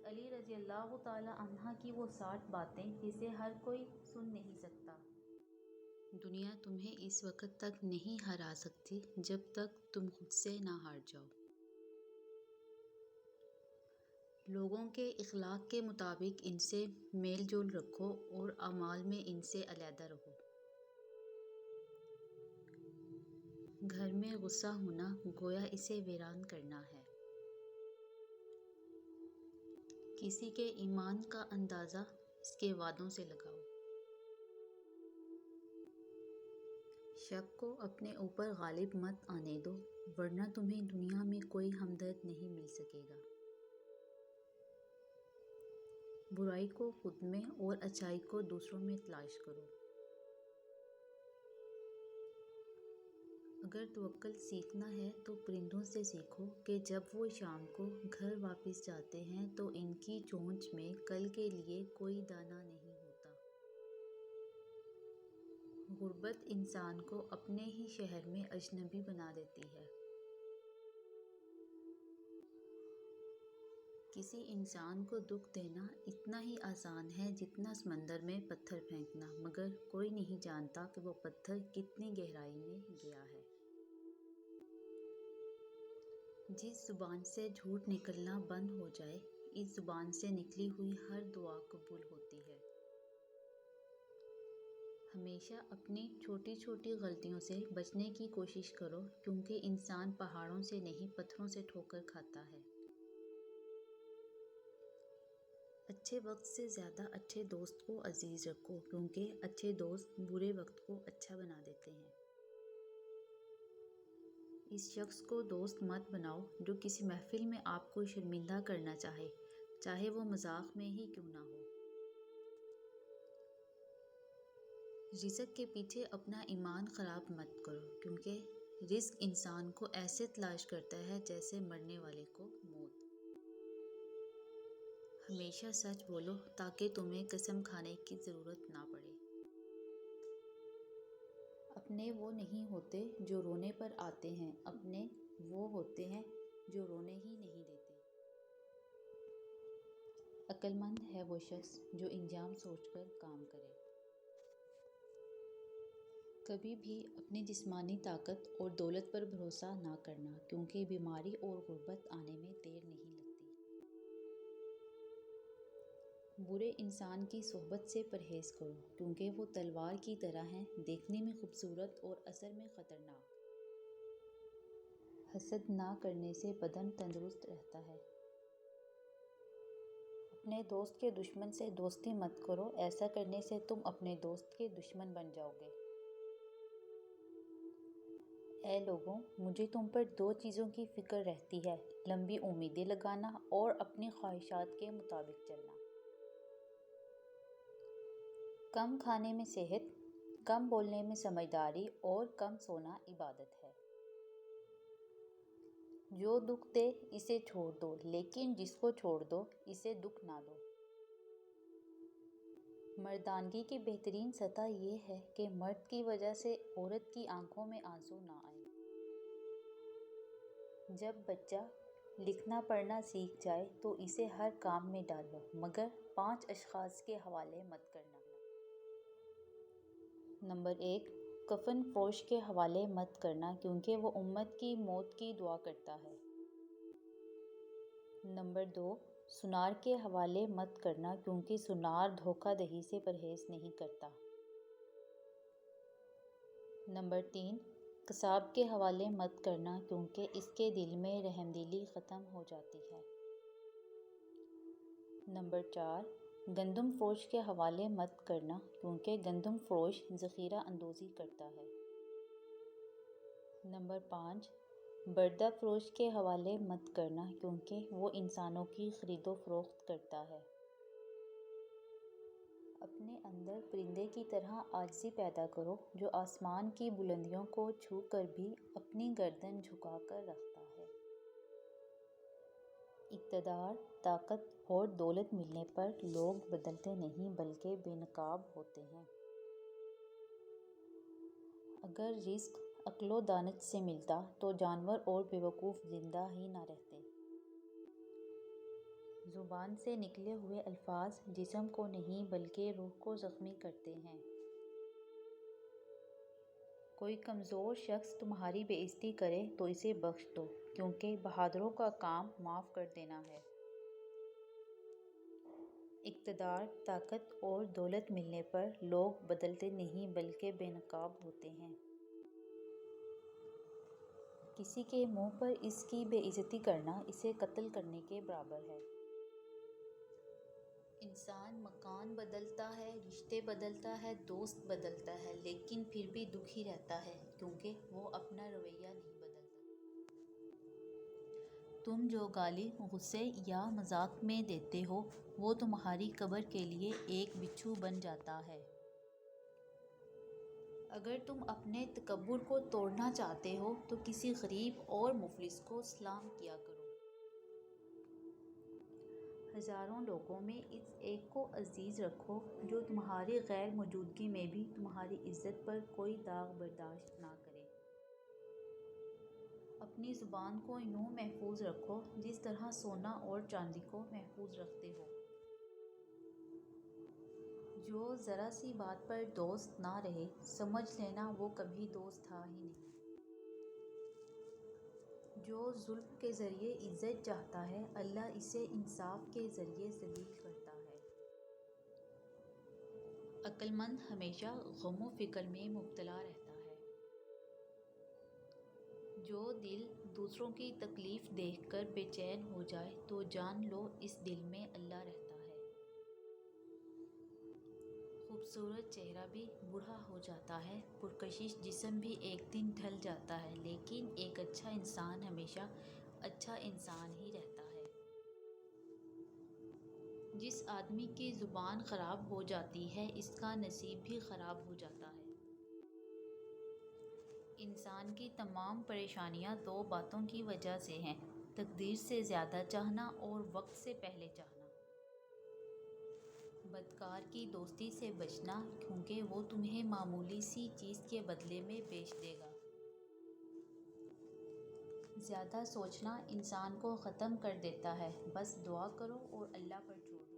حضرت علی رضی اللہ تعالی عنہ کی وہ 60 باتیں جسے ہر کوئی سن نہیں سکتا۔ دنیا تمہیں اس وقت تک نہیں ہرا سکتی جب تک تم خود سے نہ ہار جاؤ۔ لوگوں کے اخلاق کے مطابق ان سے میل جول رکھو اور اعمال میں ان سے علیحدہ رہو۔ گھر میں غصہ ہونا گویا اسے ویران کرنا ہے۔ کسی کے ایمان کا اندازہ اس کے وعدوں سے لگاؤ۔ شک کو اپنے اوپر غالب مت آنے دو ورنہ تمہیں دنیا میں کوئی ہمدرد نہیں مل سکے گا۔ برائی کو خود میں اور اچھائی کو دوسروں میں تلاش کرو۔ اگر توکل سیکھنا ہے تو پرندوں سے سیکھو کہ جب وہ شام کو گھر واپس جاتے ہیں تو ان کی چونچ میں کل کے لیے کوئی دانہ نہیں ہوتا۔ غربت انسان کو اپنے ہی شہر میں اجنبی بنا دیتی ہے۔ کسی انسان کو دکھ دینا اتنا ہی آسان ہے جتنا سمندر میں پتھر پھینکنا، مگر کوئی نہیں جانتا کہ وہ پتھر کتنی گہرائی میں گیا ہے۔ جس زبان سے جھوٹ نکلنا بند ہو جائے، اس زبان سے نکلی ہوئی ہر دعا قبول ہوتی ہے۔ ہمیشہ اپنی چھوٹی چھوٹی غلطیوں سے بچنے کی کوشش کرو کیونکہ انسان پہاڑوں سے نہیں پتھروں سے ٹھوکر کھاتا ہے۔ اچھے وقت سے زیادہ اچھے دوست کو عزیز رکھو کیونکہ اچھے دوست برے وقت کو اچھا بنا دیتے ہیں۔ اس شخص کو دوست مت بناؤ جو کسی محفل میں آپ کو شرمندہ کرنا چاہے، چاہے وہ مذاق میں ہی کیوں نہ ہو۔ رزق کے پیچھے اپنا ایمان خراب مت کرو کیونکہ رزق انسان کو ایسے تلاش کرتا ہے جیسے مرنے والے کو موت۔ ہمیشہ سچ بولو تاکہ تمہیں قسم کھانے کی ضرورت نہ پڑے۔ اپنے وہ نہیں ہوتے جو رونے پر آتے ہیں، اپنے وہ ہوتے ہیں جو رونے ہی نہیں دیتے۔ عقل مند ہے وہ شخص جو انجام سوچ کر کام کرے۔ کبھی بھی اپنی جسمانی طاقت اور دولت پر بھروسہ نہ کرنا کیونکہ بیماری اور غربت آنے میں دیر نہیں لگتی۔ برے انسان کی صحبت سے پرہیز کرو کیونکہ وہ تلوار کی طرح ہیں، دیکھنے میں خوبصورت اور اثر میں خطرناک۔ حسد نہ کرنے سے بدن تندرست رہتا ہے۔ اپنے دوست کے دشمن سے دوستی مت کرو، ایسا کرنے سے تم اپنے دوست کے دشمن بن جاؤ گے۔ اے لوگوں، مجھے تم پر 2 چیزوں کی فکر رہتی ہے، لمبی امیدیں لگانا اور اپنی خواہشات کے مطابق چلنا۔ کم کھانے میں صحت، کم بولنے میں سمجھداری اور کم سونا عبادت ہے۔ جو دکھ دے اسے چھوڑ دو لیکن جس کو چھوڑ دو اسے دکھ نہ دو۔ مردانگی کی بہترین سطح یہ ہے کہ مرد کی وجہ سے عورت کی آنکھوں میں آنسو نہ آئے۔ جب بچہ لکھنا پڑھنا سیکھ جائے تو اسے ہر کام میں ڈالو مگر 5 اشخاص کے حوالے مت کرنا۔ نمبر 1، کفن فروش کے حوالے مت کرنا کیونکہ وہ امت کی موت کی دعا کرتا ہے۔ نمبر 2، سنار کے حوالے مت کرنا کیونکہ سنار دھوکہ دہی سے پرہیز نہیں کرتا۔ نمبر 3، قصاب کے حوالے مت کرنا کیونکہ اس کے دل میں رحمدلی ختم ہو جاتی ہے۔ نمبر 4، گندم فروش کے حوالے مت کرنا کیونکہ گندم فروش ذخیرہ اندوزی کرتا ہے۔ نمبر 5، بردہ فروش کے حوالے مت کرنا کیونکہ وہ انسانوں کی خرید و فروخت کرتا ہے۔ اپنے اندر پرندے کی طرح عاجزی پیدا کرو جو آسمان کی بلندیوں کو چھو کر بھی اپنی گردن جھکا کر رکھتا ہے۔ اقتدار، طاقت اور دولت ملنے پر لوگ بدلتے نہیں بلکہ بے نقاب ہوتے ہیں۔ اگر رزق عقل و دانش سے ملتا تو جانور اور بیوقوف زندہ ہی نہ رہتے۔ زبان سے نکلے ہوئے الفاظ جسم کو نہیں بلکہ روح کو زخمی کرتے ہیں۔ کوئی کمزور شخص تمہاری بے عزتی کرے تو اسے بخش دو، کیونکہ بہادروں کا کام معاف کر دینا ہے۔ اقتدار، طاقت اور دولت ملنے پر لوگ بدلتے نہیں بلکہ بے نقاب ہوتے ہیں۔ کسی کے منہ پر اس کی بے عزتی کرنا اسے قتل کرنے کے برابر ہے۔ انسان مکان بدلتا ہے، رشتے بدلتا ہے، دوست بدلتا ہے، لیکن پھر بھی دکھ ہی رہتا ہے کیونکہ وہ اپنا رویہ نہیں بدلتا۔ تم جو گالی، غصے یا مذاق میں دیتے ہو وہ تمہاری قبر کے لیے ایک بچھو بن جاتا ہے۔ اگر تم اپنے تکبر کو توڑنا چاہتے ہو تو کسی غریب اور مفلس کو سلام کیا کرو۔ ہزاروں لوگوں میں اس ایک کو عزیز رکھو جو تمہاری غیر موجودگی میں بھی تمہاری عزت پر کوئی داغ برداشت نہ کرے۔ اپنی زبان کو یوں محفوظ رکھو جس طرح سونا اور چاندی کو محفوظ رکھتے ہو۔ جو ذرا سی بات پر دوست نہ رہے، سمجھ لینا وہ کبھی دوست تھا ہی نہیں۔ جو ظلم کے ذریعے عزت چاہتا ہے، اللہ اسے انصاف کے ذریعے ذلیل کرتا ہے۔ عقل مند ہمیشہ غم و فکر میں مبتلا رہتا ہے۔ جو دل دوسروں کی تکلیف دیکھ کر بے چین ہو جائے تو جان لو اس دل میں اللہ رہتا ہے۔ خوبصورت چہرہ بھی بوڑھا ہو جاتا ہے، پرکشش جسم بھی ایک دن ڈھل جاتا ہے، لیکن ایک اچھا انسان ہمیشہ اچھا انسان ہی رہتا ہے۔ جس آدمی کی زبان خراب ہو جاتی ہے اس کا نصیب بھی خراب ہو جاتا ہے۔ انسان کی تمام پریشانیاں دو باتوں کی وجہ سے ہیں: تقدیر سے زیادہ چاہنا اور وقت سے پہلے چاہنا۔ بدکار کی دوستی سے بچنا، کیونکہ وہ تمہیں معمولی سی چیز کے بدلے میں بیچ دے گا۔ زیادہ سوچنا انسان کو ختم کر دیتا ہے، بس دعا کرو اور اللہ پر چھوڑ دو۔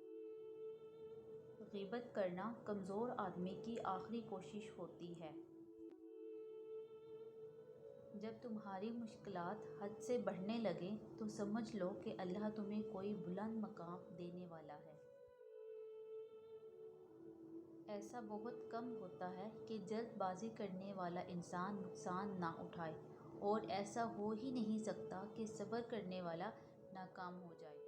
غیبت کرنا کمزور آدمی کی آخری کوشش ہوتی ہے۔ جب تمہاری مشکلات حد سے بڑھنے لگیں تو سمجھ لو کہ اللہ تمہیں کوئی بلند مقام دینے والا ہے۔ ایسا بہت کم ہوتا ہے کہ جلد بازی کرنے والا انسان نقصان نہ اٹھائے، اور ایسا ہو ہی نہیں سکتا کہ صبر کرنے والا ناکام ہو جائے۔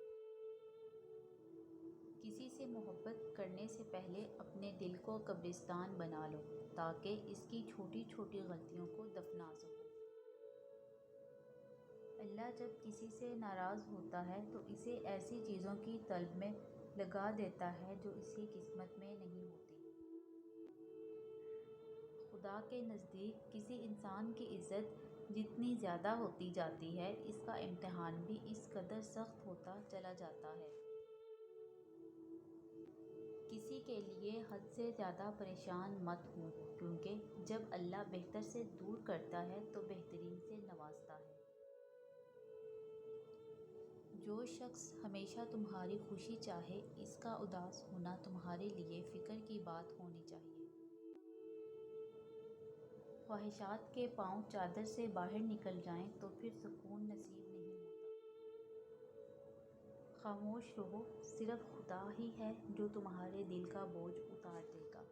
کسی سے محبت کرنے سے پہلے اپنے دل کو قبرستان بنا لو تاکہ اس کی چھوٹی چھوٹی غلطیوں کو دفنا سکو۔ اللہ جب کسی سے ناراض ہوتا ہے تو اسے ایسی چیزوں کی طلب میں لگا دیتا ہے جو اس کی قسمت میں نہیں ہوتی۔ خدا کے نزدیک کسی انسان کی عزت جتنی زیادہ ہوتی جاتی ہے، اس کا امتحان بھی اس قدر سخت ہوتا چلا جاتا ہے۔ کسی کے لیے حد سے زیادہ پریشان مت ہو، کیونکہ جب اللہ بہتر سے دور کرتا ہے تو بہترین سے نوازتا ہے۔ جو شخص ہمیشہ تمہاری خوشی چاہے، اس کا اداس ہونا تمہارے لیے فکر کی بات ہونی چاہیے۔ خواہشات کے پاؤں چادر سے باہر نکل جائیں تو پھر سکون نصیب نہیں ہوتا۔ خاموش رہو، صرف خدا ہی ہے جو تمہارے دل کا بوجھ اتار دے گا۔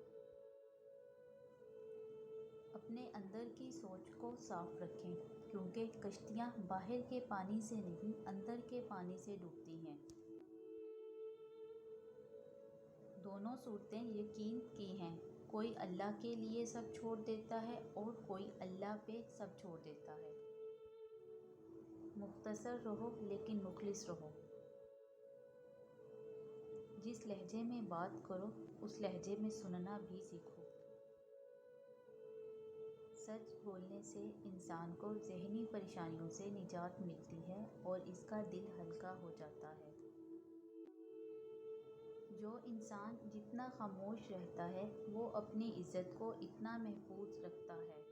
اپنے اندر کی سوچ کو صاف رکھیں، کیونکہ کشتیاں باہر کے پانی سے نہیں اندر کے پانی سے ڈوبتی ہیں۔ دونوں صورتیں یقین کی ہیں، کوئی اللہ کے لیے سب چھوڑ دیتا ہے اور کوئی اللہ پہ سب چھوڑ دیتا ہے۔ مختصر رہو لیکن مخلص رہو۔ جس لہجے میں بات کرو اس لہجے میں سننا بھی سیکھو۔ سچ بولنے سے انسان کو ذہنی پریشانیوں سے نجات ملتی ہے اور اس کا دل ہلکا ہو جاتا ہے۔ جو انسان جتنا خاموش رہتا ہے وہ اپنی عزت کو اتنا محفوظ رکھتا ہے۔